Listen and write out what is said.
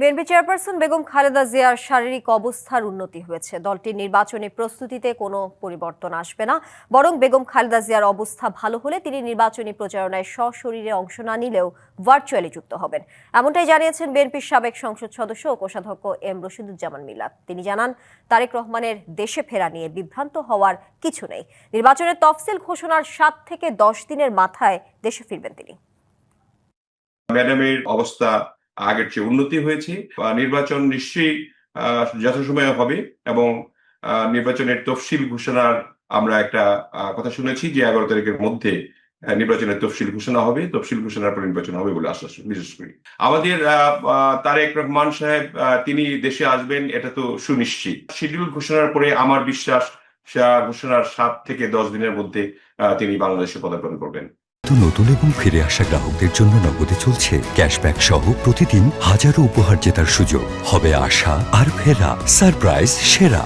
BNP chairperson Begum Khaleda জিয়ার শারীরিক অবস্থার উন্নতি হয়েছে। দলটির নির্বাচনী প্রস্তুতিতে কোনো পরিবর্তন আসবে না, বরং বেগম খালেদা জিয়ার অবস্থা ভালো হলে তিনি নির্বাচনী প্রচারণায় সশরীরে অংশ না নিলেও ভার্চুয়ালি যুক্ত হবেন। এমনটাই জানিয়েছেন বিএনপির সাবেক সংসদ সদস্য ও কোষাধ্যক্ষ এম রশিদুজ্জামান মিলাদ। তিনি জানান, তারেক রহমানের দেশে ফেরা নিয়ে বিভ্রান্ত হওয়ার কিছু নেই। নির্বাচনের তফসিল ঘোষণার 7 থেকে 10 দিনের মাথায় দেশে ফিরবেন তিনি। ম্যাডামের অবস্থা আগের চেয়ে উন্নতি হয়েছে। নির্বাচন নিশ্চয়ই যথাসময়ে হবে এবং নির্বাচনের তফসিল ঘোষণার আমরা একটা কথা শুনেছি যে 11 তারিখের মধ্যে নির্বাচনের তফসিল ঘোষণা হবে। তফসিল ঘোষণার পর নির্বাচন হবে বলে আশ্বাস বিশেষ করি। আমাদের তারেক রহমান সাহেব তিনি দেশে আসবেন, এটা তো সুনিশ্চিত। শিডিউল ঘোষণার পরে আমার বিশ্বাস ঘোষণার 7 থেকে 10 দিনের মধ্যে তিনি বাংলাদেশে পদার্পণ করবেন। নতুন এবং ফিরে আসা গ্রাহকদের জন্য নগদে চলছে ক্যাশব্যাক সহ প্রতিদিন হাজারো উপহার জেতার সুযোগ। হবে আশা আর ফেরা, সারপ্রাইজ সেরা।